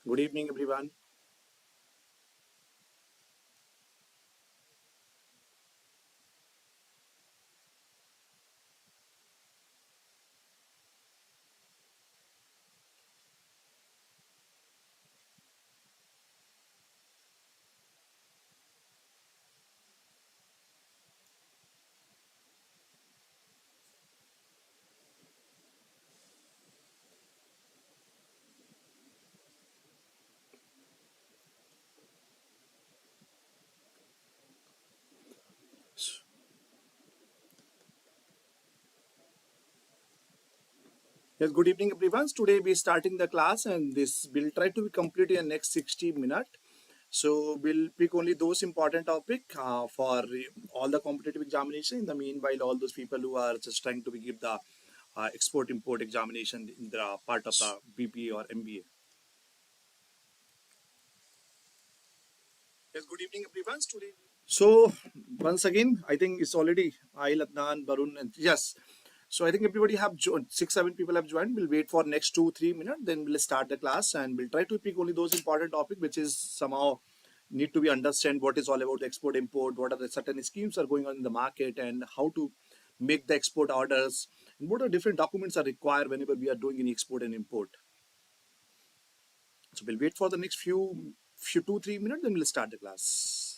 Good evening, everyone. Yes, good evening, everyone. Today we're starting the class, and this will try to be complete in the next 60 minutes. So we'll pick only those important topic for all the competitive examination. In the meanwhile, all those people who are just trying to give the export-import examination in the part of the BBA or MBA. Yes, good evening, everyone. Today. So once again, I think it's already Ail, Adnan, Barun, and yes. So I think everybody have joined. 6, 7 people have joined. We'll wait for next 2, 3 minutes. Then we'll start the class and we'll try to pick only those important topic which is somehow need to be understand what is all about export import. What are the certain schemes are going on in the market and how to make the export orders and what are different documents are required whenever we are doing any export and import. So we'll wait for the next few 2, 3 minutes. Then we'll start the class.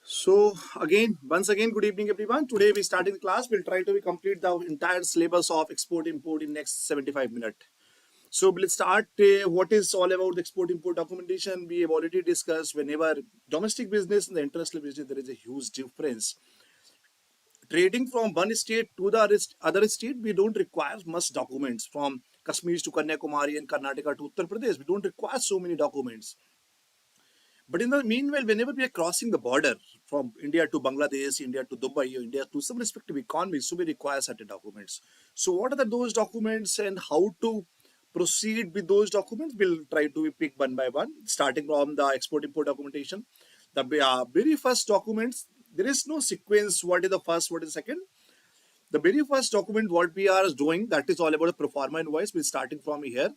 So again, once again, good evening, everyone. Today we starting the class. We'll try to complete the entire syllabus of export import in next 75 minutes. So we'll start what is all about the export import documentation. We have already discussed whenever domestic business and the international business, there is a huge difference. Trading from one state to the other state, we don't require much documents from Kashmir to Kanyakumari and Karnataka to Uttar Pradesh. We don't require so many documents. But in the meanwhile, whenever we are crossing the border from India to Bangladesh, India to Dubai, or India to some respective economies, so we require certain documents. So what are those documents and how to proceed with those documents? We'll try to pick one by one, starting from the export-import documentation. The very first documents, there is no sequence, what is the first, what is the second. The very first document, what we are doing, that is all about the pro forma invoice. We're starting from here.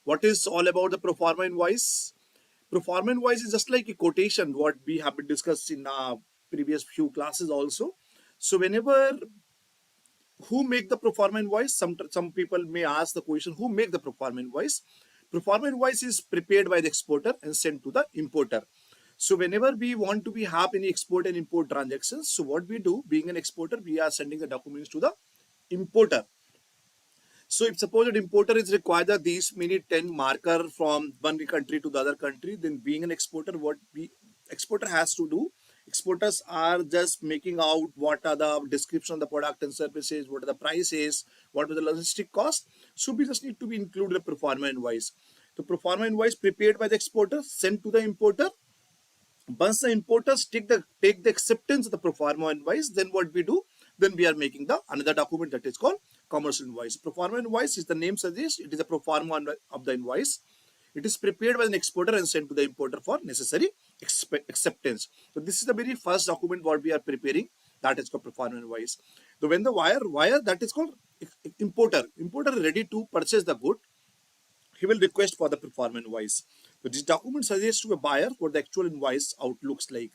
What is all about the pro forma invoice? Performance wise is just like a quotation what we have been discussed in previous few classes also. So whenever who make the performance invoice, some people may ask the question who make the performance invoice. Performance invoice is prepared by the exporter and sent to the importer. So whenever we want to be have any export and import transactions, so what we do, being an exporter, we are sending the documents to the importer. So if suppose an importer is required that these many 10 marker from one country to the other country, then being an exporter, what we exporter has to do, exporters are just making out what are the description of the product and services, what are the prices, what are the logistic cost. So we just need to be included a pro forma invoice. The pro forma invoice prepared by the exporter, sent to the importer. Once the importers take the acceptance of the pro forma invoice, then what we do, then we are making the another document that is called commercial invoice. Pro forma invoice is the name suggests, it is a pro forma of the invoice. It is prepared by an exporter and sent to the importer for necessary acceptance. So this is the very first document what we are preparing, that is called pro forma invoice. So when the wire that is called importer is ready to purchase the good, he will request for the pro forma invoice. So this document suggests to a buyer what the actual invoice out looks like.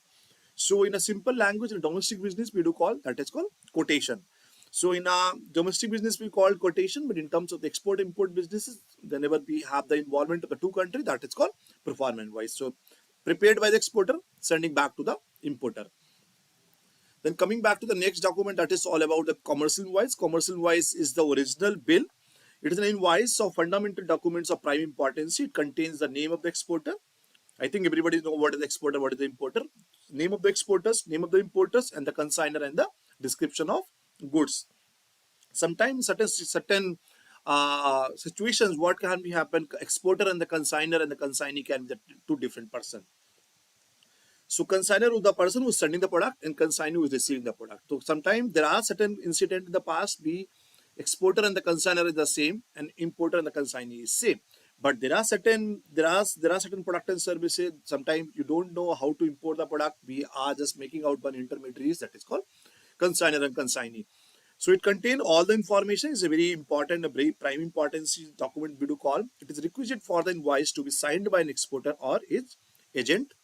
So in a simple language, in domestic business, we do call that is called quotation. So in a domestic business, we call quotation, but in terms of the export-import businesses, whenever we have the involvement of the two countries, that is called pro forma invoice. So prepared by the exporter, sending back to the importer. Then coming back to the next document, that is all about the commercial invoice. Commercial invoice is the original bill. It is an invoice of fundamental documents of prime importance. It contains the name of the exporter. I think everybody knows what is the exporter, what is the importer. Name of the exporters, name of the importers, and the consignor and the description of goods. Sometimes certain situations, what can be happen? Exporter and the consigner and the consignee can be the two different person. So consigner is the person who is sending the product and consignee who is receiving the product. So sometimes there are certain incident in the past, be exporter and the consigner is the same and importer and the consignee is same. But there are certain product and services. Sometimes you don't know how to import the product. We are just making out one intermediaries that is called consigner and consignee. So it contains all the information. It's a very important, a very prime importance document we do call. It is requisite for the invoice to be signed by an exporter or its agent.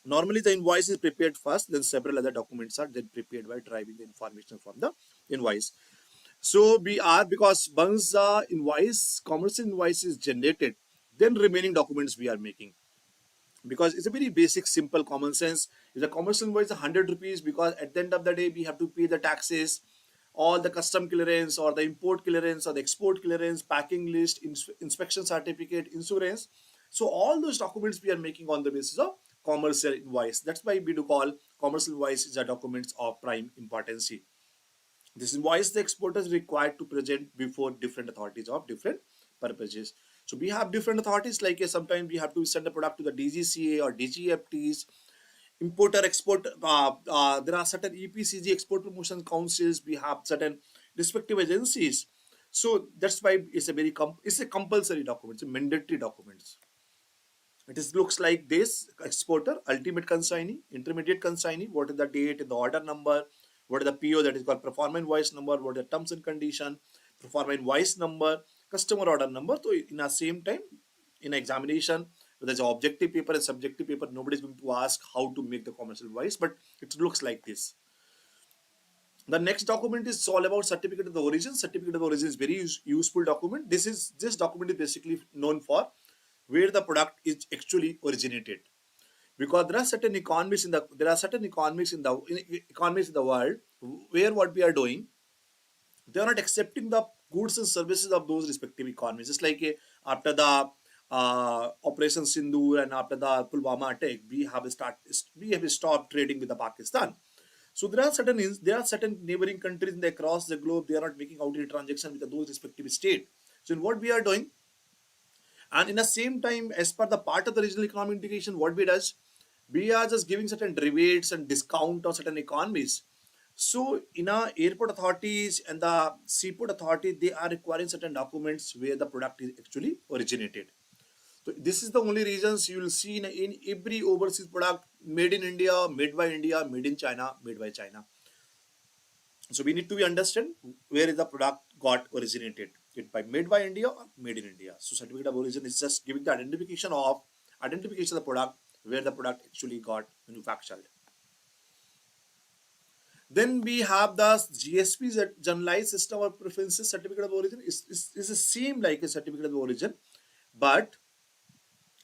Normally, the invoice is prepared first, then several other documents are then prepared by deriving the information from the invoice. So we are, because once the invoice, commercial invoice is generated, then remaining documents we are making. Because it's a very basic, simple, common sense. If the commercial invoice is 100 rupees, because at the end of the day, we have to pay the taxes, all the custom clearance or the import clearance or the export clearance, packing list, inspection certificate, insurance. So all those documents we are making on the basis of commercial invoice. That's why we do call commercial invoice is a documents of prime importance. This invoice the exporter is required to present before different authorities of different purposes. So we have different authorities, like sometimes we have to send a product to the DGCA or DGFTs, importer export. There are certain EPCG, export promotion councils. We have certain respective agencies. So that's why it's a very it's a compulsory document. It's a mandatory documents. It is looks like this: exporter, ultimate consignee, intermediate consignee, what is the date, the order number, what is the PO, that is called performance invoice number, what are the terms and condition, performance invoice number, customer order number. So in the same time, in examination, there's an objective paper and subjective paper. Nobody is going to ask how to make the commercial invoice, but it looks like this. The next document is all about certificate of the origin. Certificate of origin is very useful document. This document is basically known for where the product is actually originated, because there are certain economies in the world where what we are doing, they are not accepting the goods and services of those respective economies. Just like after the Operation Sindoor and after the Pulwama attack, we have stopped trading with the Pakistan. So there are certain neighboring countries across the globe, they are not making out any transaction with those respective state. So in what we are doing, and in the same time, as per the part of the regional economic integration, what we does, we are just giving certain rebates and discount on certain economies. So in our airport authorities and the seaport authority, they are requiring certain documents where the product is actually originated. So this is the only reasons you will see in every overseas product: made in India, made by India, made in China, made by China. So we need to understand where is the product got originated. It by made by India or made in India. So certificate of origin is just giving the identification of the product, where the product actually got manufactured. Then we have the GSP's generalized system of preferences. Certificate of origin is the same like a certificate of origin, but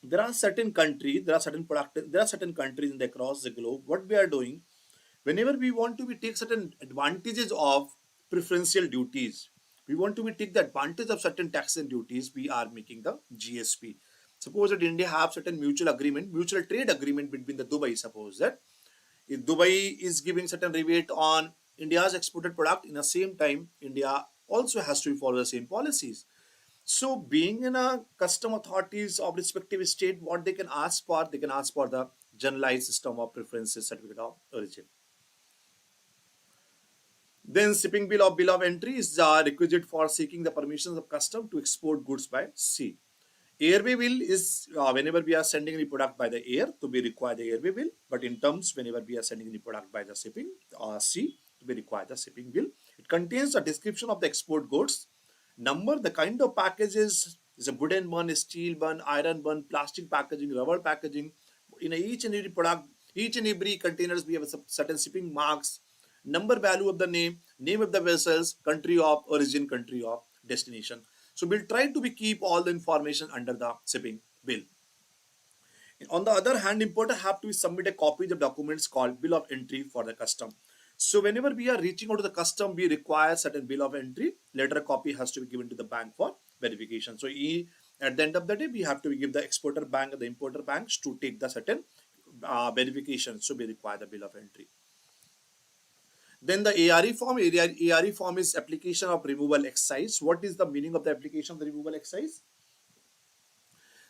there are certain countries, there are certain countries across the globe. What we are doing, whenever we want to take certain advantages of preferential duties, we want to take the advantage of certain tax and duties, we are making the GSP. Suppose that India have certain mutual trade agreement between the Dubai. Suppose that if Dubai is giving certain rebate on India's exported product, in the same time, India also has to follow the same policies. So being in a custom authorities of respective state, what they can ask for, the generalized system of preferences certificate of origin. Then shipping bill of entry is requisite for seeking the permissions of custom to export goods by sea. Airway bill is whenever we are sending any product by the air, to be required the airway bill. But in terms, whenever we are sending any product by the shipping sea, to be required the shipping bill. It contains a description of the export goods, number, the kind of packages, is a wooden one, steel one, iron one, plastic packaging, rubber packaging. In each and every product, each and every containers, we have a certain shipping marks, number, value of the name of the vessels, country of origin, country of destination. So we'll try to keep all the information under the shipping bill. On the other hand, importer have to submit a copy of documents called bill of entry for the custom. So whenever we are reaching out to the custom, we require certain bill of entry. Later, a copy has to be given to the bank for verification. So at the end of the day, we have to give the exporter bank and the importer banks to take the certain verification. So we require the bill of entry. Then the ARE form, ARE form is application of removal excise. What is the meaning of the application of the removal excise?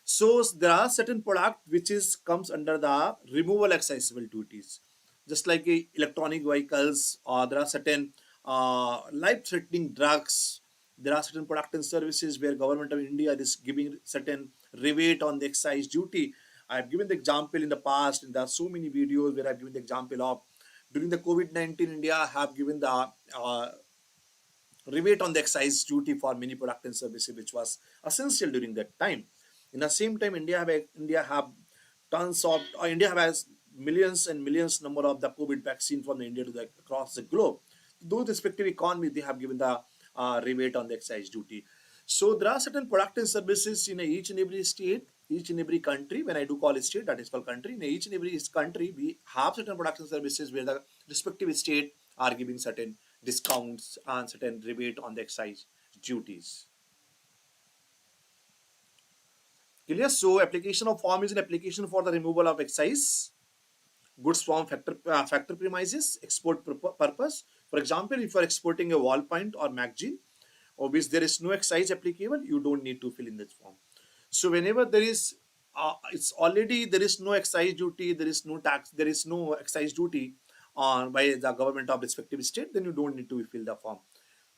So there are certain product which is comes under the removal accessible duties, just like electronic vehicles, or there are certain life-threatening drugs. There are certain product and services where government of India is giving certain rebate on the excise duty. I've given the example in the past, and there are so many videos where I've given the example of during the COVID-19, India have given the rebate on the excise duty for many product and services, which was essential during that time. In the same time, India have tons of India has millions and millions number of the COVID vaccine from India to the across the globe. Those respective economies, they have given the rebate on the excise duty. So there are certain product and services in each and every state, each and every country. When I do call it state, that is called country. In each and every country, we have certain product and services where the respective state are giving certain discounts and certain rebate on the excise duties. Clear? So application of form is an application for the removal of excise goods from factor premises, export purpose. For example, if you are exporting a wall point or magazine, of which there is no excise applicable, you don't need to fill in this form. So whenever there is, it's already there is no excise duty, there is no tax, there is no excise duty on by the government of respective state, then you don't need to fill the form.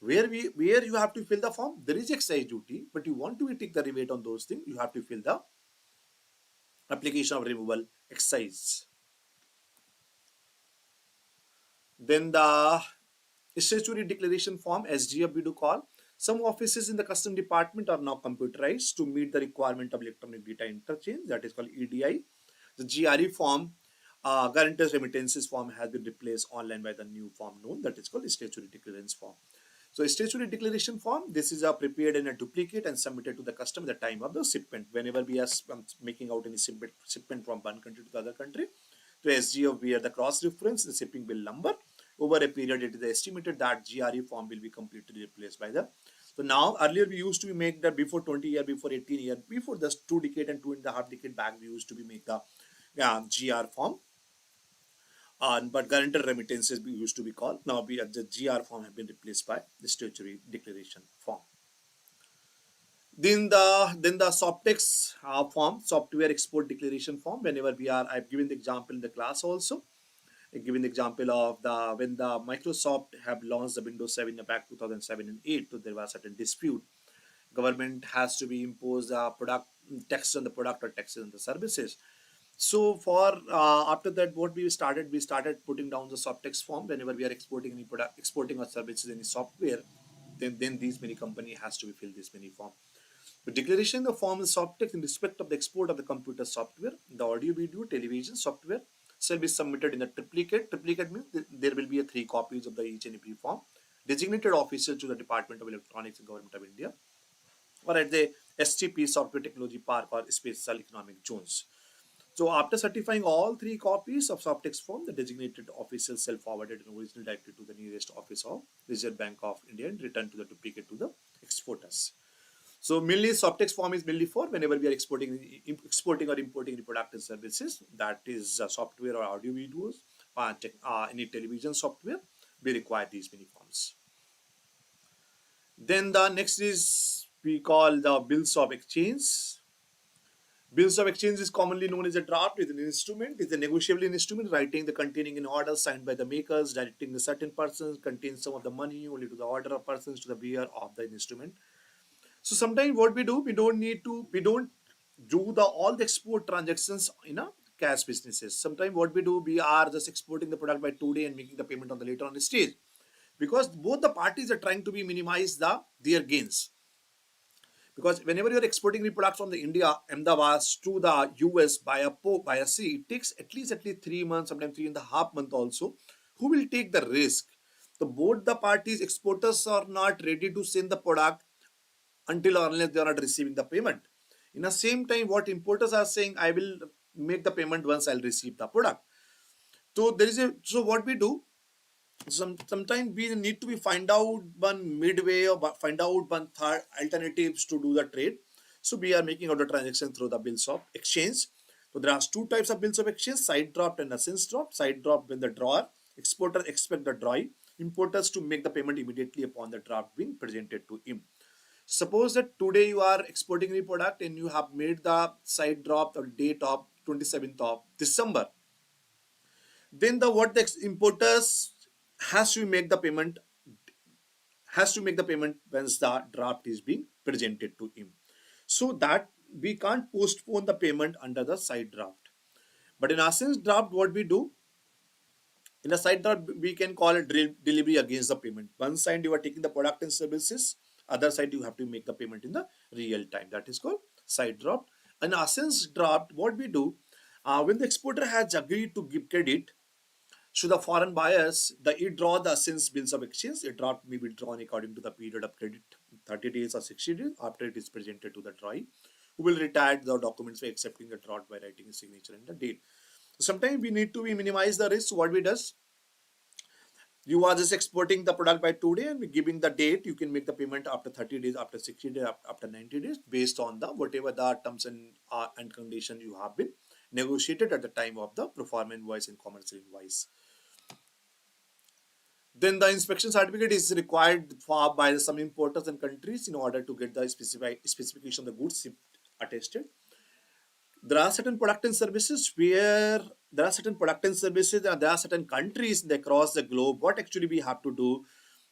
Where you have to fill the form, there is excise duty, but you want to take the rebate on those things, you have to fill the application of removal excise. Then the statutory declaration form, SGF we do call. Some offices in the custom department are now computerized to meet the requirement of electronic data interchange, that is called EDI. The GRE form, guarantors remittances form, has been replaced online by the new form known, that is called statutory declaration form. So statutory declaration form, this is prepared in a duplicate and submitted to the customer at the time of the shipment. Whenever we are making out any shipment from one country to the other country, to SGF we are the cross reference, the shipping bill number. Over a period, it is estimated that GRE form will be completely replaced by the. So now earlier we used to make that before 20 year, before 18 year, before the 2 decade and 2.5 decade back, we used to be make the GR form. But guarantor remittances we used to be called. Now the GR form have been replaced by the statutory declaration form. Then the SOPTEX form, software export declaration form. Whenever we are, I've given the example in the class also. I've given the example of the when the Microsoft have launched the Windows 7 back 2007 and 8, so there was certain dispute. Government has to be imposed a product tax on the product or taxes on the services. So for after that, what we started putting down the SOPTEX form. Whenever we are exporting any product, exporting or services, any software, then these many company has to be filled this many form. The declaration in the form is SOPTEX in respect of the export of the computer software, the audio, video, television software shall be submitted in a triplicate. Triplicate means there will be 3 copies of the each and every form, designated officer to the Department of Electronics and Government of India, or at the STP Software Technology Park or Special Economic Zones. So after certifying all 3 copies of SOPTEX form, the designated officer shall forward it in original directly to the nearest office of Reserve Bank of India and return to the duplicate to the exporters. So mainly SOPTEX form is mainly for whenever we are exporting or importing the product and services, that is software or audio videos, any television software, we require these many forms. Then the next is we call the bills of exchange. Bills of exchange is commonly known as a draft with an instrument. It's a negotiable instrument writing the containing an order signed by the makers, directing the certain persons, contains some of the money only to the order of persons to the bearer of the instrument. So sometimes what we do, we don't do all the export transactions in a cash businesses. Sometimes what we do, we are just exporting the product by today and making the payment on the later on the stage, because both the parties are trying to be minimize their gains. Because whenever you are exporting the product from the India, Ahmedabad to the US by a sea, it takes at least 3 months, sometimes 3.5 months also. Who will take the risk? So both the parties, exporters are not ready to send the product until or unless they are not receiving the payment. In the same time, what importers are saying, I will make the payment once I'll receive the product. So what we do, sometimes we need to be find out one midway or find out one third alternatives to do the trade. So we are making out the transaction through the bills of exchange. So there are 2 types of bills of exchange: side draft and essence draft. Side draft when the drawer exporter expect the drawing importers to make the payment immediately upon the draft being presented to him. Suppose that today you are exporting the product and you have made the side draft or date of 27th of December. Then the what the importers has to make the payment once the draft is being presented to him. So that we can't postpone the payment under the side draft. But in essence draft, what we do in a side draft, we can call it delivery against the payment. One side you are taking the product and services, other side you have to make the payment in the real time. That is called side draft. In essence draft, what we do when the exporter has agreed to give credit to the foreign buyers, he draw the essence bills of exchange. A draft may be drawn according to the period of credit, 30 days or 60 days after it is presented to the drawee, who will retire the documents by accepting the draft by writing his signature and the date. Sometimes we need to minimize the risk. What we does, you are just exporting the product by today and giving the date. You can make the payment after 30 days, after 60 days, after 90 days, based on the whatever the terms and conditions you have been negotiated at the time of the pro forma invoice and commercial invoice. Then the inspection certificate is required for by some importers and countries in order to get the specification of the goods attested. There are certain product and services where there are certain product and services and there are certain countries across the globe. What actually we have to do,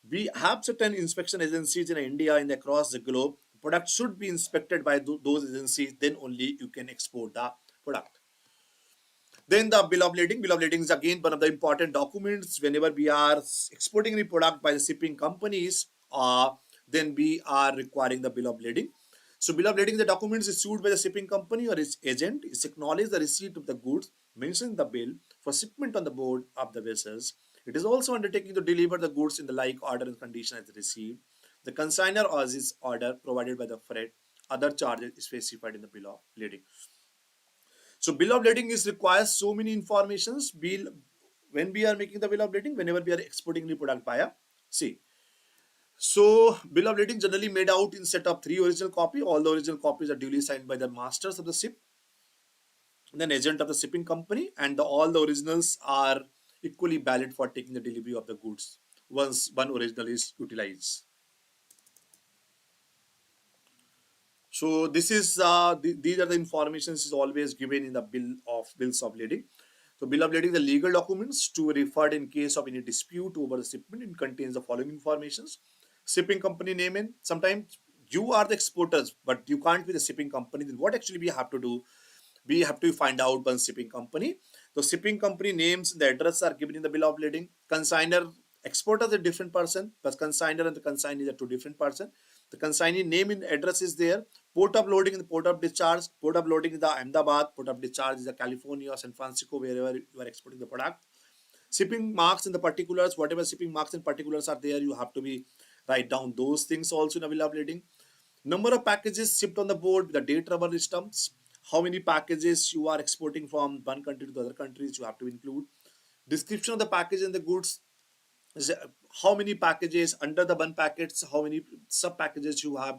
we have certain inspection agencies in India and across the globe. Product should be inspected by those agencies, then only you can export the product. Then the bill of lading. Bill of lading is again one of the important documents whenever we are exporting the product by the shipping companies. Then we are requiring the bill of lading. So bill of lading, the documents issued by the shipping company or its agent is acknowledge the receipt of the goods mentioned in the bill for shipment on the board of the vessels. It is also undertaking to deliver the goods in the like order and condition as received. The consignor or his order provided by the freight. Other charges specified in the bill of lading. So bill of lading is requires so many informations. Bill when we are making the bill of lading, whenever we are exporting the product via sea. So bill of lading generally made out in set of 3 original copy. All the original copies are duly signed by the masters of the ship, then agent of the shipping company, and all the originals are equally valid for taking the delivery of the goods once one original is utilized. So this is these are the informations is always given in the bills of lading. So bill of lading, the legal documents to be referred in case of any dispute over the shipment. It contains the following informations: shipping company name. And sometimes you are the exporters, but you can't be the shipping company. Then what actually we have to do? We have to find out one shipping company. The shipping company names, the address are given in the bill of lading. Consigner, exporter is a different person, but consigner and the consignee are two different person. The consignee name and address is there. Port of loading and the port of discharge. Port of loading is the Ahmedabad. Port of discharge is the California or San Francisco, wherever you are exporting the product. Shipping marks and the particulars, whatever shipping marks and particulars are there, you have to be write down those things also in a bill of lading. Number of packages shipped on the board, the date rubber stamps. How many packages you are exporting from one country to the other countries, you have to include. Description of the package and the goods. How many packages under the one packets, how many sub packages you have,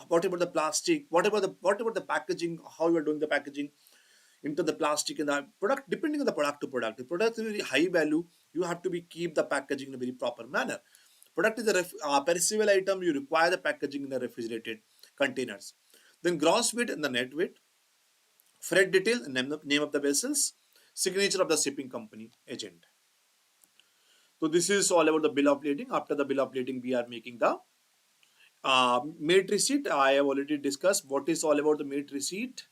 what about the plastic, what about the packaging, how you are doing the packaging into the plastic and the product, depending on the product to product. The product is very high value, you have to be keep the packaging in a very proper manner. Product is a perishable item, you require the packaging in the refrigerated containers. Then gross weight and the net weight, freight detail, name of the vessels, signature of the shipping company agent. So this is all about the bill of lading. After the bill of lading, we are making the made receipt. I have already discussed what is all about the made receipt.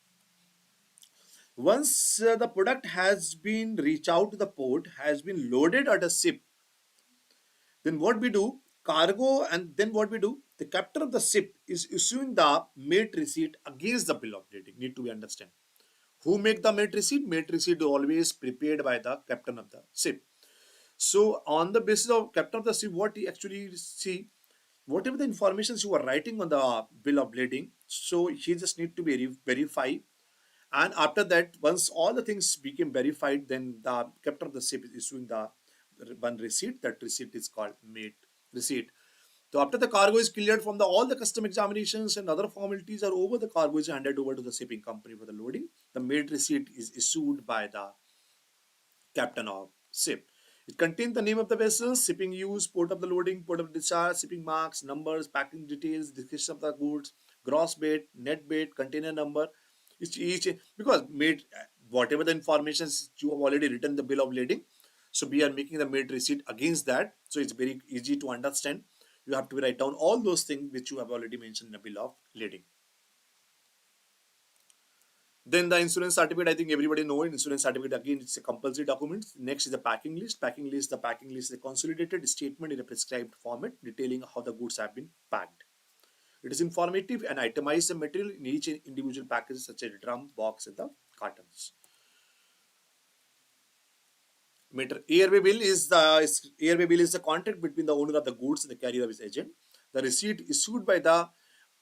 Once the product has been reached out to the port, has been loaded at a ship, then what we do, cargo, and then what we do, the captain of the ship is issuing the made receipt against the bill of lading. Need to be understand. Who make the made receipt? Made receipt is always prepared by the captain of the ship. So on the basis of captain of the ship, what he actually see, whatever the information you are writing on the bill of lading, so he just need to be verified. And after that, once all the things became verified, then the captain of the ship is issuing the one receipt. That receipt is called made receipt. So after the cargo is cleared from all the custom examinations and other formalities are over, the cargo is handed over to the shipping company for the loading. The made receipt is issued by the captain of ship. It contains the name of the vessel, shipping use, port of the loading, port of discharge, shipping marks, numbers, packing details, description of the goods, gross weight, net weight, container number. Each because made whatever the information you have already written in the bill of lading, so we are making the made receipt against that. So it's very easy to understand. You have to write down all those things which you have already mentioned in the bill of lading. Then the insurance certificate, I think everybody know it. Insurance certificate, again, it's a compulsory document. Next is the packing list. The packing list is a consolidated statement in a prescribed format detailing how the goods have been packed. It is informative and itemizes the material in each individual package, such as drum, box, and the cartons. Airway bill is the contract between the owner of the goods and the carrier of his agent. The receipt issued by the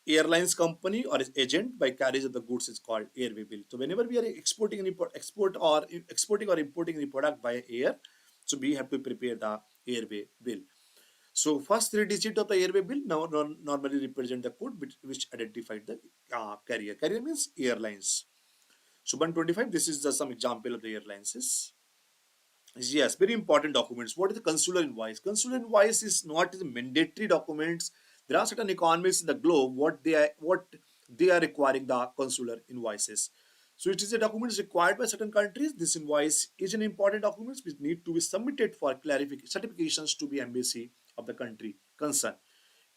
airlines company or its agent by carriage of the goods is called airway bill. So whenever we are exporting or importing any product by air, so we have to prepare the airway bill. So first three digits of the airway bill now normally represent the code which identified the carrier. Carrier means airlines. So 125, this is just some example of the airlines. Yes, very important documents. What is the consular invoice? Consular invoice is not the mandatory documents. There are certain economies in the globe what they are requiring the consular invoices. So it is a document required by certain countries. This invoice is an important document which need to be submitted for clarification certifications to be embassy of the country concerned.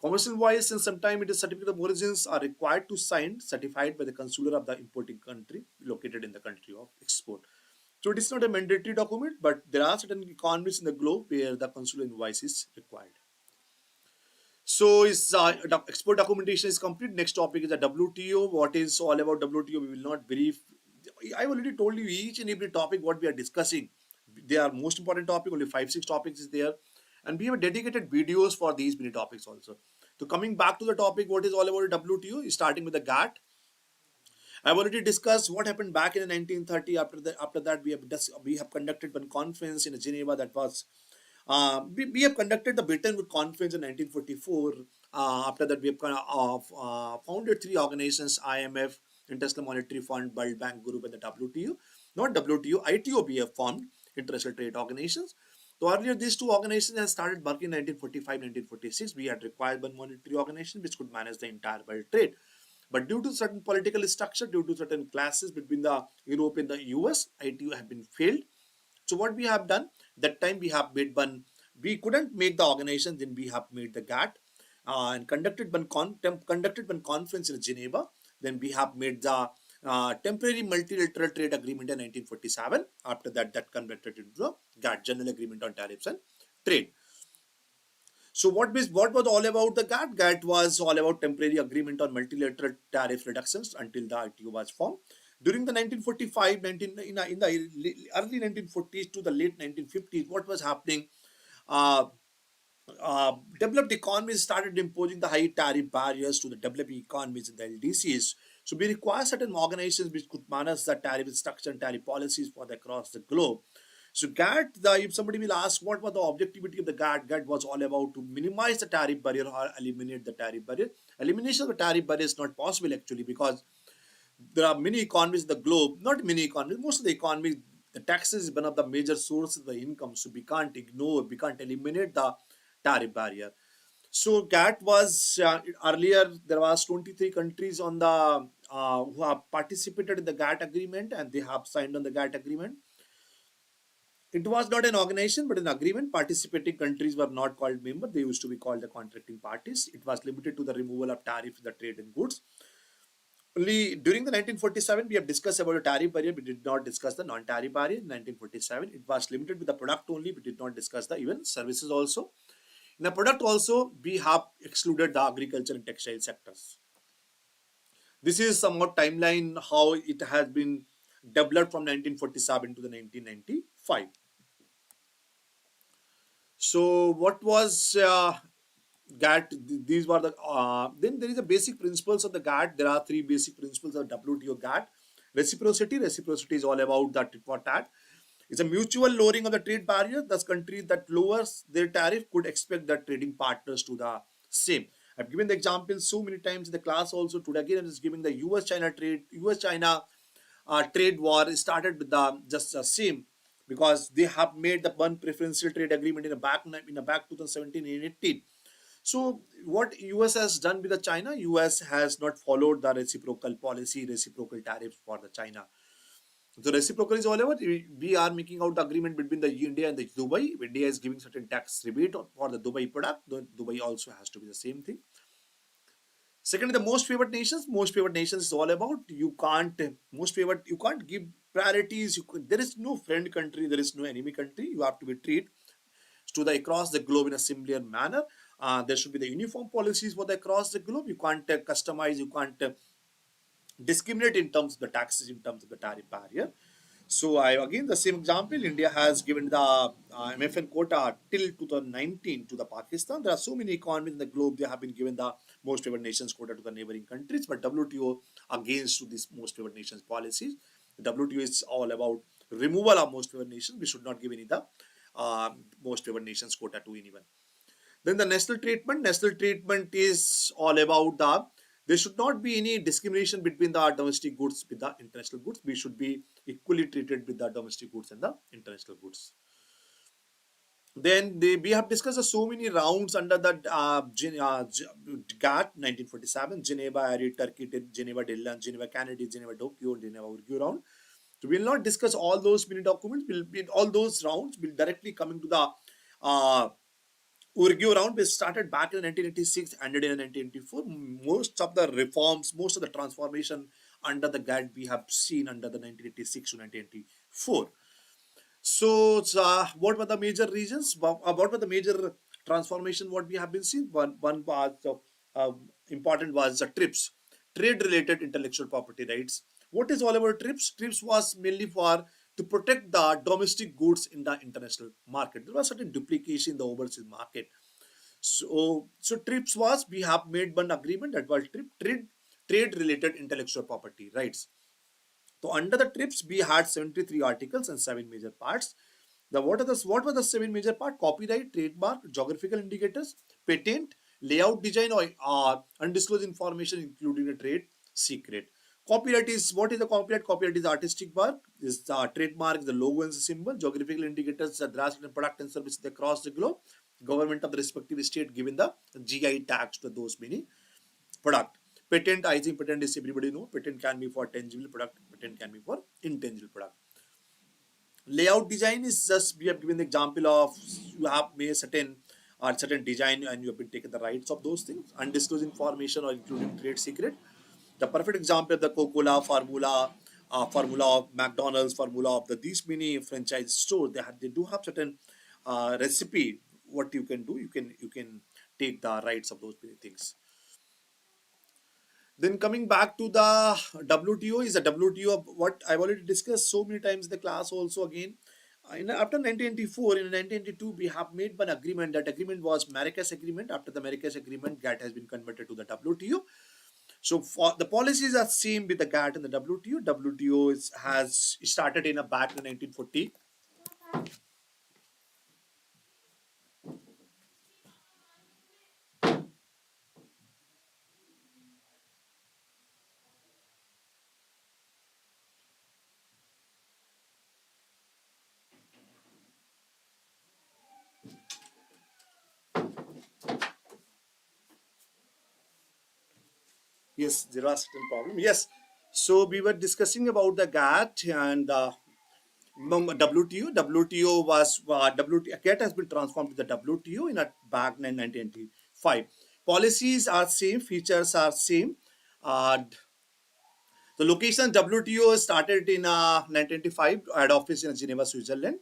Commercial invoice and sometimes it is certificate of origins are required to sign certified by the consular of the importing country located in the country of export. So it is not a mandatory document, but there are certain economies in the globe where the consular invoice is required. So is export documentation is complete. Next topic is the WTO. What is all about WTO? We will not brief. I already told you each and every topic what we are discussing. They are most important topic. Only 5-6 topics is there, and we have dedicated videos for these many topics also. So coming back to the topic, what is all about WTO? Starting with the GATT. I've already discussed what happened back in 1930. After that, we have conducted one conference in Geneva. That was we have conducted the Bretton Woods Conference in 1944. After that, we have founded three organizations: IMF, International Monetary Fund, World Bank Group, and the WTO. Not WTO, ITO. We have formed International Trade Organizations. So earlier, these two organizations had started working in 1945, 1946. We had required one monetary organization which could manage the entire world trade. But due to certain political structure, due to certain clashes between the Europe and the US, ITO have been failed. So what we have done, that time we have made one, we couldn't make the organization, then we have made the GATT and conducted one conference in Geneva. Then we have made the temporary multilateral trade agreement in 1947. After that, that converted into the GATT, General Agreement on Tariffs and Trade. So what was all about the GATT? GATT was all about temporary agreement on multilateral tariff reductions until the ITO was formed. During the 1945, in the early 1940s to the late 1950s, what was happening? Developed economies started imposing the high tariff barriers to the developing economies in the LDCs. So we require certain organizations which could manage the tariff structure and tariff policies for across the globe. So GATT, if somebody will ask what was the objectivity of the GATT, GATT was all about to minimize the tariff barrier or eliminate the tariff barrier. Elimination of the tariff barrier is not possible actually because there are many economies in the globe, not many economies, most of the economies, the taxes is one of the major sources of the income. So we can't ignore, we can't eliminate the tariff barrier. So GATT was earlier there was 23 countries on the who have participated in the GATT agreement and they have signed on the GATT agreement. It was not an organization but an agreement. Participating countries were not called members; they used to be called the contracting parties. It was limited to the removal of tariff in the trade in goods. Only during the 1947 we have discussed about the tariff barrier. We did not discuss the non-tariff barrier. In 1947 it was limited with the product only. We did not discuss the even services also. In the product also, we have excluded the agriculture and textile sectors. This is somewhat timeline how it has been developed from 1947 to the 1995. So what was GATT? These were the then there is a basic principles of the GATT. There are three basic principles of WTO GATT. Reciprocity. Reciprocity is all about that for that. It's a mutual lowering of the trade barrier. Thus, countries that lowers their tariff could expect their trading partners to the same. I've given the example so many times in the class also. Today again, I'm just giving the US-China trade. US-China trade war started with the just the same because they have made the one preferential trade agreement in a back 2017 and 18. So what US has done with the China, US has not followed the reciprocal policy, reciprocal tariffs for the China. The reciprocal is all about, we are making out the agreement between the India and the Dubai. India is giving certain tax rebate for the Dubai product. The Dubai also has to be the same thing. Secondly, the most favored nations. Most favored nations is all about, you can't most favored, you can't give priorities. There is no friend country, there is no enemy country. You have to be treated to the across the globe in a similar manner. There should be the uniform policies for the across the globe. You can't customize, you can't discriminate in terms of the taxes, in terms of the tariff barrier. So I again the same example. India has given the MFN quota till 2019 to the Pakistan. There are so many economies in the globe, they have been given the most favored nations quota to the neighboring countries. But WTO against to these most favored nations policies. The WTO is all about removal of most favored nations. We should not give any the most favored nations quota to anyone. Then the national treatment. National treatment is all about there should not be any discrimination between the domestic goods with the international goods. We should be equally treated with the domestic goods and the international goods. Then we have discussed so many rounds under the GATT 1947, Geneva, Ari, Turkey, Geneva, Delhi, Geneva, Canada, Geneva, Tokyo, Geneva, Urgu round. So we will not discuss all those mini documents. We'll be all those rounds will directly coming to the Urgu round. We started back in 1986, ended in 1984. Most of the reforms, most of the transformation under the GATT we have seen under the 1986 to 1984. So, what were the major reasons? What were the major transformation? What we have been seeing? One part of important was the TRIPS, trade-related intellectual property rights. What is all about TRIPS? TRIPS was mainly for to protect the domestic goods in the international market. There was certain duplication in the overseas market. So TRIPS was, we have made one agreement that was trade-related intellectual property rights. So under the TRIPS, we had 73 articles and 7 major parts. What were the 7 major parts? Copyright, trademark, geographical indicators, patent, layout, design, or undisclosed information, including a trade secret. Copyright is, what is the copyright? Copyright is artistic work. Is the trademark, the logo and the symbol. Geographical indicators, the draft and product and services across the globe. Government of the respective state given the GI tags to those many product. Patent, I think patent is, everybody know, patent can be for tangible product, patent can be for intangible product. Layout design is just, we have given the example of, you have made certain design and you have been taken the rights of those things. Undisclosed information or including trade secret. The perfect example of the Coca-Cola formula, formula of McDonald's, formula of these many franchise stores. They do have certain recipe. What you can do, you can take the rights of those many things. Then coming back to the WTO, is the WTO of what I've already discussed so many times in the class also again. After 1994, in 1992, we have made one agreement. That agreement was Marrakesh Agreement. After the Marrakesh Agreement, GATT has been converted to the WTO. So for the policies are same with the GATT and the WTO. WTO has started in a back in 1940. Yes, there was certain problem. Yes. So we were discussing about the GATT and the WTO. WTO was GATT has been transformed to the WTO in a back in 1995. Policies are same, features are same. Uh, the location WTO started in 1995, head office in Geneva, Switzerland,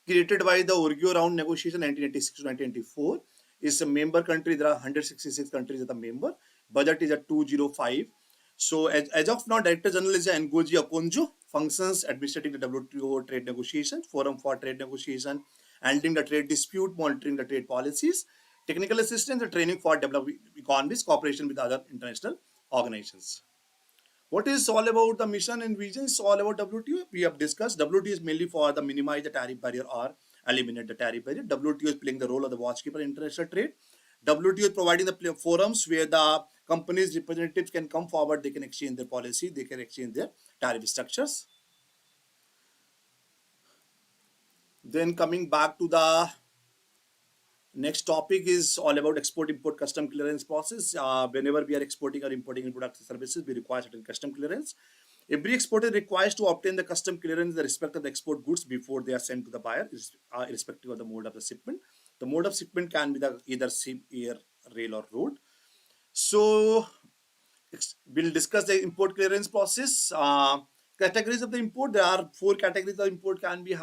created by the Urgu round negotiation 1986 to 1994. Is a member country. There are 166 countries as a member. Budget is at 205. So as of now, Director General is Ngozi Okonjo, functions administrating the WTO trade negotiations, forum for trade negotiation, handling the trade dispute, monitoring the trade policies, technical assistance, and training for developing economies, cooperation with other international organizations. What is all about the mission and vision? It's all about WTO. We have discussed WTO is mainly for the minimize the tariff barrier or eliminate the tariff barrier. WTO is playing the role of the watchkeeper in international trade. WTO is providing the forums where the companies representatives can come forward. They can exchange their policy. They can exchange their tariff structures. Then coming back to the next topic is all about export import custom clearance process. Whenever we are exporting or importing in products and services, we require certain custom clearance. Every exporter requires to obtain the custom clearance in the respect of the export goods before they are sent to the buyer, irrespective of the mode of the shipment. The mode of shipment can be the either sea, air, rail, or road. So we'll discuss the import clearance process. Categories of the import. There are four categories of import can be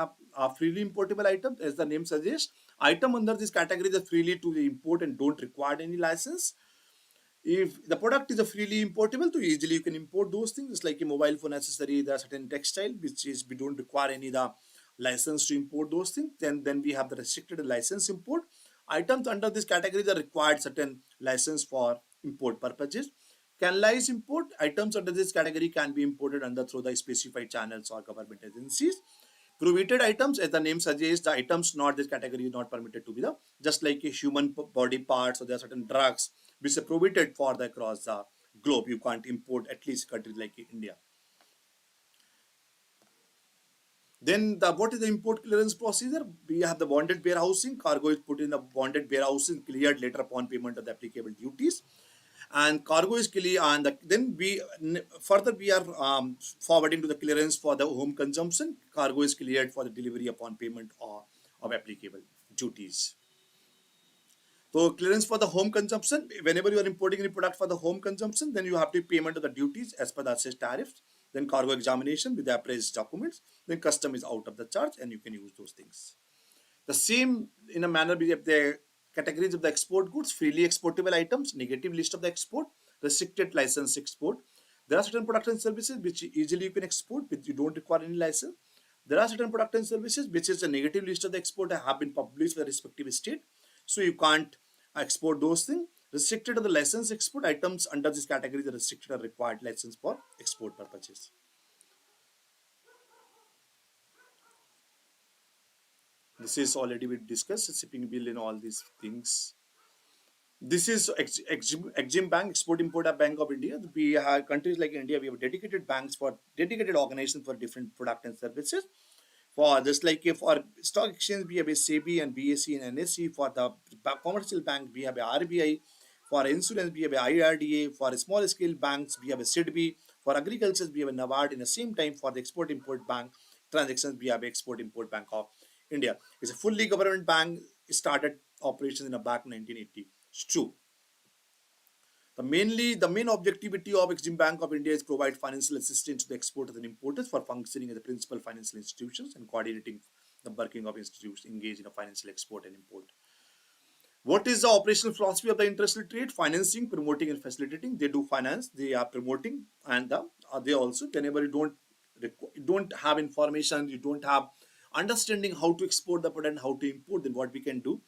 freely importable items, as the name suggests. Item under this category is freely to the import and don't require any license. If the product is a freely importable, so easily you can import those things. It's like a mobile phone accessory. There are certain textile which is we don't require any the license to import those things. Then we have the restricted license import. Items under this category are required certain license for import purposes. Canalized import items under this category can be imported under through the specified channels or government agencies. Prohibited items, as the name suggests, the items not this category is not permitted to be the just like a human body parts or there are certain drugs which are prohibited for the across the globe. You can't import at least countries like India. Then the what is the import clearance procedure? We have the bonded warehousing. Cargo is put in the bonded warehousing, cleared later upon payment of the applicable duties. And cargo is clear, and then we further we are forwarding to the clearance for the home consumption. Cargo is cleared for the delivery upon payment of applicable duties. So clearance for the home consumption, whenever you are importing any product for the home consumption, then you have to payment of the duties as per the assessed tariffs. Then cargo examination with the appraised documents. Then custom is out of the charge and you can use those things. The same in a manner we have the categories of the export goods, freely exportable items, negative list of the export, restricted license export. There are certain products and services which easily you can export, which you don't require any license. There are certain products and services which is a negative list of the export have been published by the respective state. So you can't export those things. Restricted to the license export items under this category, the restricted or required license for export purposes. This is already we discussed, shipping bill and all these things. This is Exim Bank, Export Importer Bank of India. We have countries like India, we have dedicated banks for dedicated organizations for different product and services. For just like for stock exchange, we have a SEBI and BSE and NSE. For the commercial bank, we have a RBI. For insurance, we have a IRDA. For small scale banks, we have a SIDBI. For agriculture, we have a NABARD. In the same time, for the export import bank transactions, we have a Export Import Bank of India. It's a fully government bank. Started operations in the back 1980. It's true. The main objectivity of Exim Bank of India is provide financial assistance to the exporters and importers for functioning as the principal financial institutions and coordinating the working of institutions engaged in a financial export and import. What is the operational philosophy of the international trade? Financing, promoting, and facilitating. They do finance, they are promoting, and they also whenever you don't have information, you don't have understanding how to export the product and how to import, then what we can do,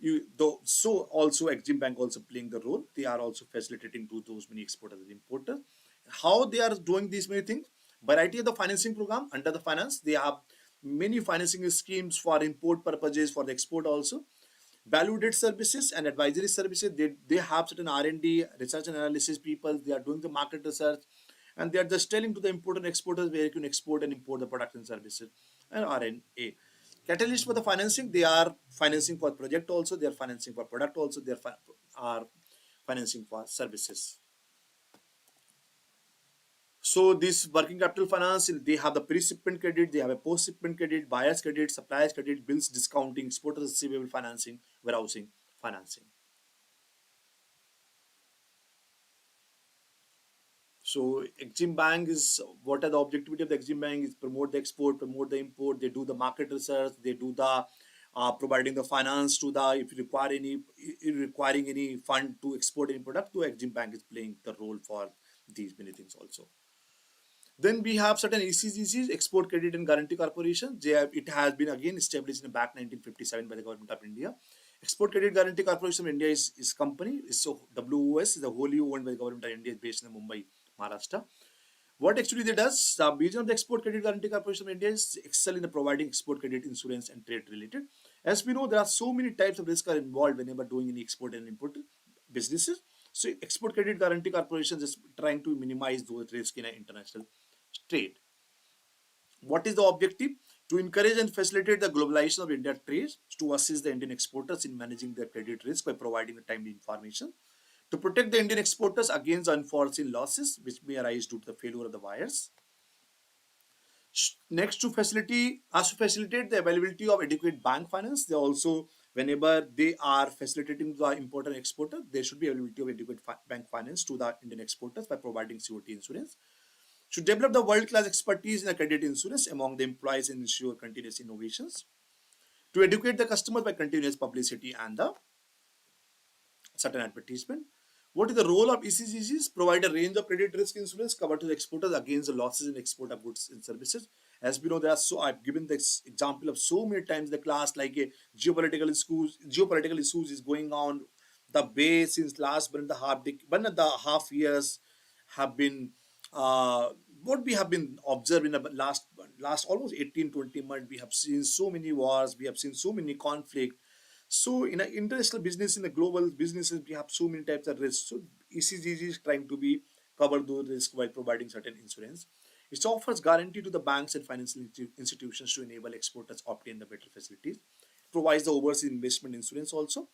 you though so also Exim Bank also playing the role. They are also facilitating to those many exporters and importers. How they are doing these many things? Variety of the financing program under the finance. They have many financing schemes for import purposes, for the export also. Value-added services and advisory services. They have certain R&D, research and analysis people. They are doing the market research, and they are just telling to the importer and exporters where you can export and import the products and services. And R&A. Catalyst for the financing, they are financing for project also, they are financing for product also, they are financing for services. So this working capital finance, they have the pre-shipment credit, they have a post-shipment credit, buyer's credit, supplier's credit, bills discounting, exporters receivable financing, warehousing financing. So Exim Bank is, what are the objectivity of the Exim Bank is promote the export, promote the import. They do the market research. They do the providing the finance to the if you require any requiring any fund to export any product. To Exim Bank is playing the role for these many things also. Then we have certain ECGCs, Export Credit and Guarantee Corporation. It has been again established in the back 1957 by the government of India. Export Credit Guarantee Corporation of India is company. So WOS is the wholly owned by the government of India, is based in Mumbai, Maharashtra. What actually they does, the vision of the Export Credit Guarantee Corporation of India is excel in the providing export credit, insurance, and trade related. As we know, there are so many types of risk are involved whenever doing any export and import businesses. So Export Credit Guarantee Corporation is trying to minimize those risks in an international trade. What is the objective? To encourage and facilitate the globalization of Indian trade, to assist the Indian exporters in managing their credit risk by providing the timely information, to protect the Indian exporters against unforeseen losses which may arise due to the failure of the buyers. Next, to facilitate the availability of adequate bank finance. They also, whenever they are facilitating the importer and exporter, there should be availability of adequate bank finance to the Indian exporters by providing COT insurance. Should develop the world-class expertise in the credit insurance among the employees and ensure continuous innovations. To educate the customers by continuous publicity and the certain advertisement. What is the role of ECGGs? Provide a range of credit risk insurance covered to the exporters against the losses in export of goods and services. As we know, there are I've given the example of so many times in the class, like a geopolitical issues is going on. The way since last 1.5 years have been uh, what we have been observing in the last almost 18-20 months. We have seen so many wars, we have seen so many conflict. So in an international business, in a global businesses, we have so many types of risks. So ECGG is trying to be cover those risks while providing certain insurance. It offers guarantee to the banks and financial institutions to enable exporters obtain the better facilities. Provides the overseas investment insurance also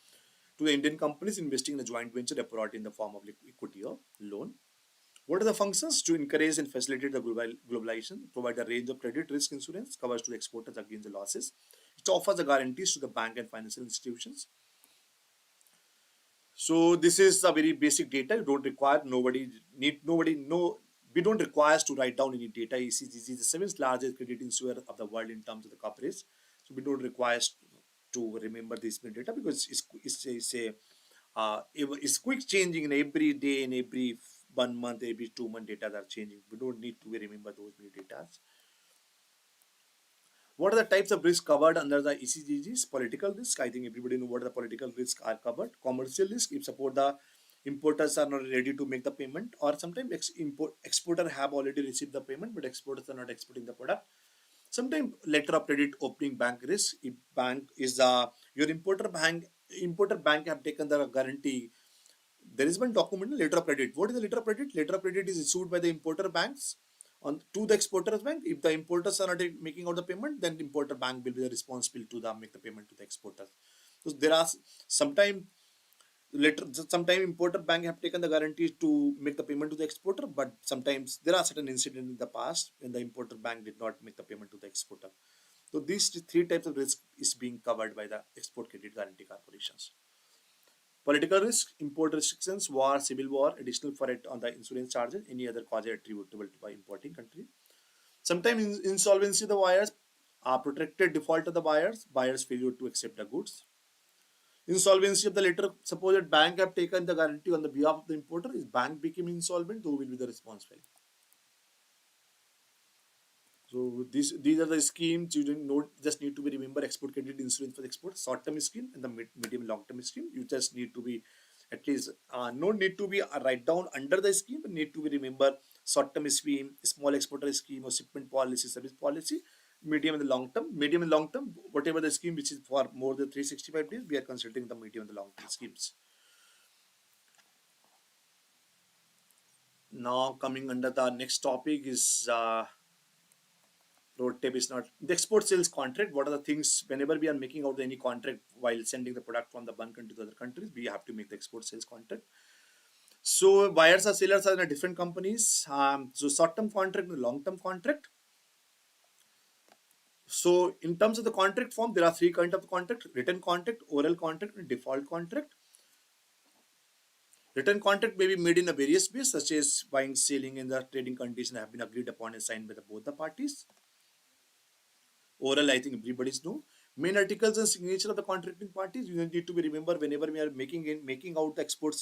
to the Indian companies investing in a joint venture abroad in the form of equity or loan. What are the functions? To encourage and facilitate the globalization, provide a range of credit risk insurance, covers to the exporters against the losses. It offers the guarantees to the bank and financial institutions. So this is a very basic data. You don't require nobody know. We don't require us to write down any data. ECGC is the seventh largest credit insurer of the world in terms of the coverage. So we don't require us to remember this data because it's quick changing in every day, in every 1 month, every 2 month data are changing. We don't need to remember those many data. What are the types of risk covered under the ECGGs? Political risk. I think everybody know what the political risks are covered. Commercial risk. If suppose the importers are not ready to make the payment, or sometimes exporter have already received the payment, but exporters are not exporting the product. Sometimes letter of credit opening bank risk. If bank is your importer bank have taken the guarantee. There is one document, letter of credit. What is the letter of credit? Letter of credit is issued by the importer banks on to the exporters bank. If the importers are not making out the payment, then the importer bank will be responsible to make the payment to the exporters. So there are sometimes sometime importer bank have taken the guarantees to make the payment to the exporter, but sometimes there are certain incidents in the past when the importer bank did not make the payment to the exporter. So these three types of risk is being covered by the export credit guarantee corporations. Political risk, import restrictions, war, civil war, additional for it on the insurance charges, any other cause attributable to by importing country. Sometimes insolvency of the buyers, protected default of the buyers failure to accept the goods. Insolvency of the later, suppose that bank have taken the guarantee on the behalf of the importer, is bank became insolvent, who will be the responsible? So these are the schemes you didn't know, just need to be remember export credit insurance for the export, short term scheme and the medium long term scheme. You just need to be at least no need to be write down under the scheme, but need to be remember short term scheme, small exporter scheme or shipment policy, service policy, medium and the long term. Medium and long term, whatever the scheme which is for more than 365 days, we are considering the medium and the long term schemes. Now coming under the next topic is road tape is not the export sales contract. What are the things whenever we are making out any contract while sending the product from the one country to other countries, we have to make the export sales contract. So buyers or sellers are in different companies. So short-term contract and long-term contract. So in terms of the contract form, there are three kinds of contract: written contract, oral contract, and default contract. Written contract may be made in a various ways, such as buying, selling, and the trading condition have been agreed upon and signed by both the parties. Oral, I think everybody's know. Main articles and signature of the contracting parties. You need to be remember whenever we are making out the export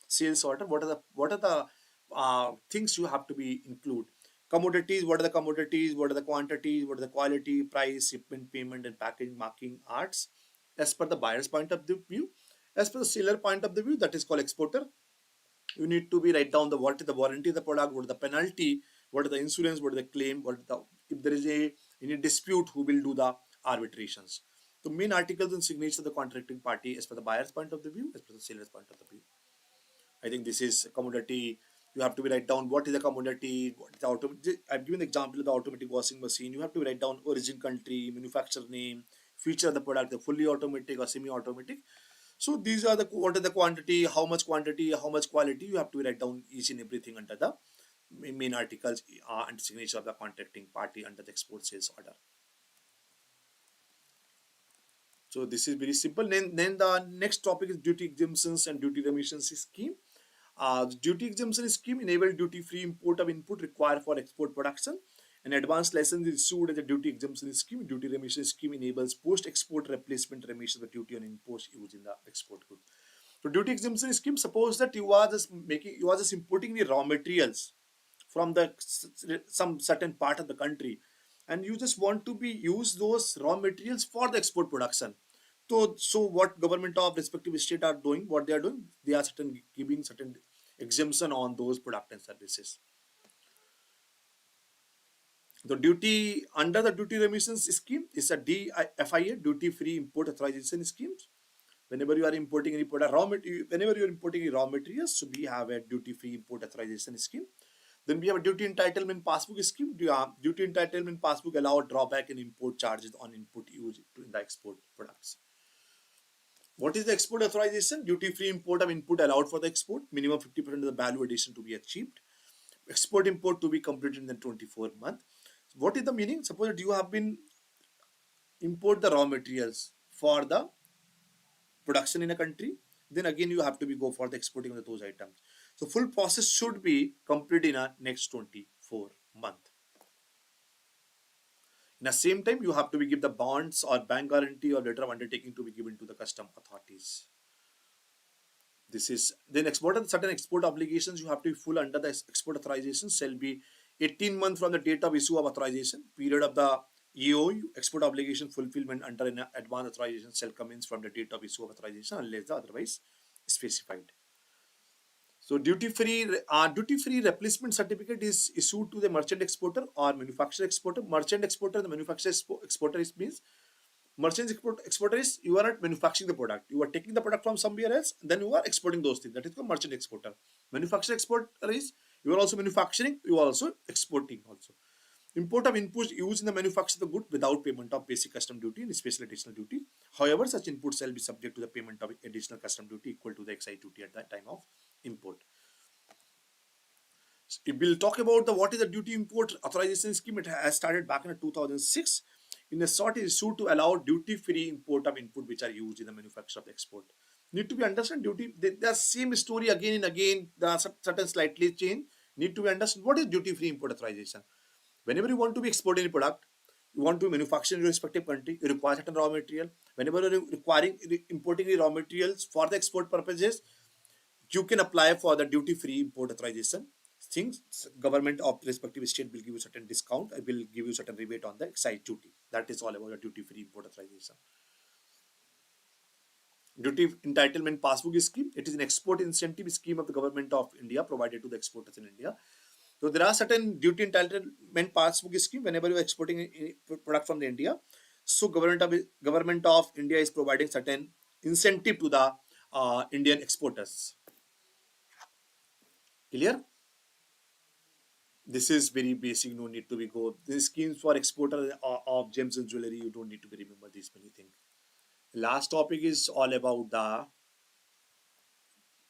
sales order. What are the things you have to be include? Commodities. What are the commodities? What are the quantities? What are the quality, price, shipment, payment, and packaging marking arts? As per the buyer's point of the view, as per the seller point of the view, that is called exporter. You need to be write down the what is the warranty of the product, what is the penalty, what is the insurance, what is the claim, what is the if there is any dispute, who will do the arbitrations. The main articles and signatures of the contracting party as per the buyer's point of the view, as per the seller's point of the view. I think this is commodity You have to be write down what is the commodity, what is the I've given the example of the automatic washing machine. You have to write down origin country, manufacturer name, feature of the product, the fully automatic or semi-automatic. So these are the what is the quantity, how much quantity, how much quality. You have to write down each and everything under the main articles and signature of the contracting party under the export sales order. So this is very simple. Then the next topic is duty exemptions and duty remissions scheme. The duty exemption scheme enable duty-free import of input required for export production. An advanced license is issued as a duty exemption scheme. Duty remission scheme enables post-export replacement remission of duty on imports used in the export good. So duty exemption scheme, suppose that you are just importing the raw materials from the some certain part of the country, and you just want to be use those raw materials for the export production. So what government of respective state are doing, what they are doing, they are giving certain exemption on those product and services. The duty under the duty remissions scheme is a DFIA, duty free import authorization schemes. Whenever you are importing any product, whenever you are importing any raw materials, so we have a duty free import authorization scheme. Then we have a duty entitlement passbook scheme. Duty entitlement passbook allow drawback in import charges on input used in the export products. What is the export authorization? Duty-free import of input allowed for the export. Minimum 50% of the value addition to be achieved. Export import to be completed in the 24 month. What is the meaning? Suppose that you have been import the raw materials for the production in a country. Then again you have to be go for the exporting of those items. So full process should be completed in a next 24 month. In the same time, you have to be give the bonds or bank guarantee or letter of undertaking to be given to the custom authorities. This is then certain export obligations you have to be full under the export authorization shall be 18 months from the date of issue of authorization. Period of the EOU export obligation fulfillment under an advance authorization shall commence from the date of issue of authorization unless otherwise specified. So duty-free replacement certificate is issued to the merchant exporter or manufacturer exporter. Merchant exporter, the manufacturer exporter means merchant exporter is you are not manufacturing the product. You are taking the product from somewhere else, then you are exporting those things. That is called merchant exporter. Manufacturer exporter is you are also manufacturing, you are also exporting also. Import of inputs used in the manufacture of the good without payment of basic custom duty and special additional duty. However, such inputs shall be subject to the payment of additional custom duty equal to the excise duty at the time of import. If we'll talk about what is the duty import authorization scheme, it has started back in 2006. In a short, is issued to allow duty-free import of input which are used in the manufacture of the export. Need to be understand duty. The same story again and again. There are certain slightly change. Need to be understand what is duty-free import authorization. Whenever you want to be exporting a product, you want to manufacture in your respective country, you require certain raw material. Whenever you are requiring importing the raw materials for the export purposes, you can apply for the duty-free import authorization. Things government of respective state will give you certain discount, will give you certain rebate on the excise duty. That is all about the duty-free import authorization. Duty entitlement passbook scheme. It is an export incentive scheme of the government of India provided to the exporters in India. So there are certain duty entitlement passbook scheme whenever you are exporting a product from the India. So government of India is providing certain incentive to the Indian exporters. Clear? This is very basic. No need to be go. These schemes for exporter of gems and jewelry. You don't need to be remember these many things. Last topic is all about the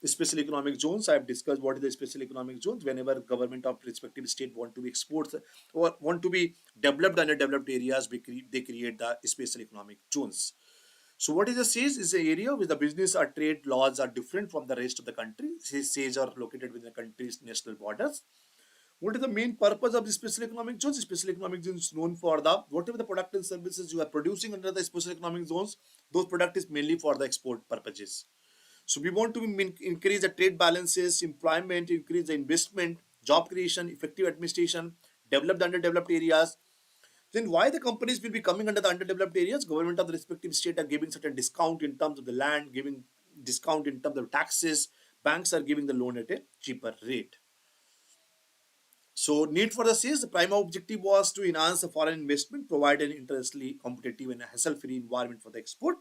special economic zones. I have discussed what is the special economic zones. Whenever government of respective state want to be exports or want to be developed underdeveloped areas, they create the special economic zones. So what is the says is the area where the business or trade laws are different from the rest of the country. Says are located within the country's national borders. What is the main purpose of the special economic zones? Special economic zones known for the whatever the product and services you are producing under the special economic zones, those product is mainly for the export purposes. So we want to increase the trade balances, employment, increase the investment, job creation, effective administration, develop the underdeveloped areas. Then why the companies will be coming under the underdeveloped areas? Government of the respective state are giving certain discount in terms of the land, giving discount in terms of taxes. Banks are giving the loan at a cheaper rate. So need for the sales, the prime objective was to enhance the foreign investment, provide an interestly competitive and hassle-free environment for the export.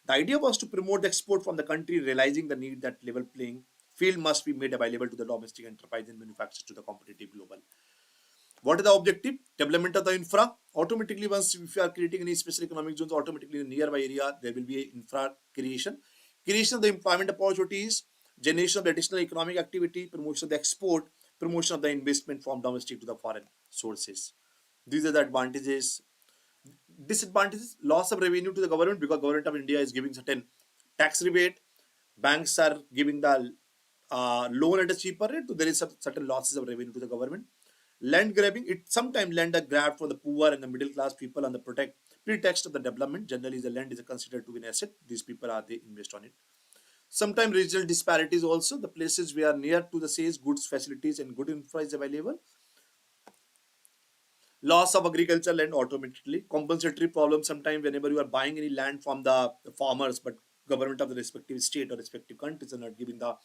The idea was to promote the export from the country, realizing the need that level playing field must be made available to the domestic enterprise and manufacturers to the competitive global. What is the objective? Development of the infra. Automatically, once if you are creating any special economic zones, automatically in the nearby area, there will be a infra creation. Creation of the employment opportunities, generation of the additional economic activity, promotion of the export, promotion of the investment from domestic to the foreign sources. These are the advantages. Disadvantages: loss of revenue to the government because government of India is giving certain tax rebate. Banks are giving the loan at a cheaper rate, so there is certain losses of revenue to the government. Land grabbing, it sometimes land are grabbed for the poor and the middle class people on the pretext of the development. Generally, the land is considered to be an asset. These people are they invest on it. Sometimes regional disparities also. The places where near to the sales, goods facilities and good infra is available. Loss of agricultural land automatically. Compensatory problem sometimes whenever you are buying any land from the farmers, but government of the respective state or respective countries are not giving the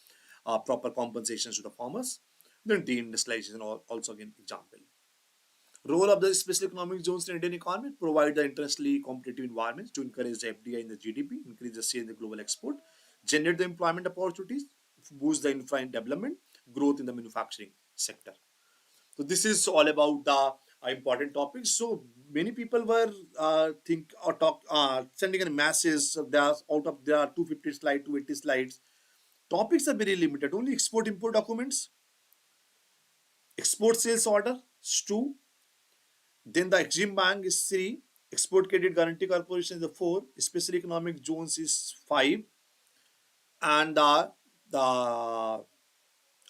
proper compensations to the farmers. Then deindustrialization also again example. Role of the special economic zones in Indian economy: provide the internationally competitive environments to encourage the FDI in the GDP, increase the share in the global export, generate the employment opportunities, boost the infra and development, growth in the manufacturing sector. So this is all about the important topics. So many people were think or talk sending in masses. There are there are 250 slides, 280 slides. Topics are very limited. Only export import documents, export sales order is 2. Then the Exim Bank is 3. Export Credit Guarantee Corporation is the 4. Special Economic Zones is 5. And the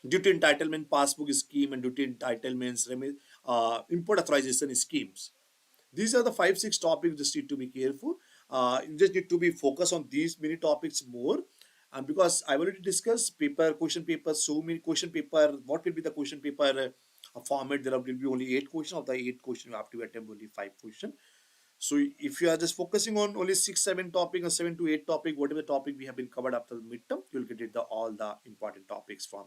duty entitlement passbook scheme and duty entitlements import authorization schemes. These are the 5 6 topics. Just need to be careful. You just need to be focused on these many topics more. And because I've already discussed paper, question paper, so many question paper. What will be the question paper format? There will be only 8 questions. Of the 8 questions, you have to attempt only 5 questions. So if you are just focusing on only 6 7 topic or 7 to 8 topic, whatever topic we have been covered after the midterm, you'll get it all the important topics from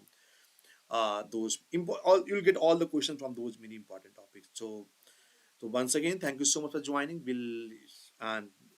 you'll get all the questions from those many important topics. So once again, thank you so much for joining. We'll and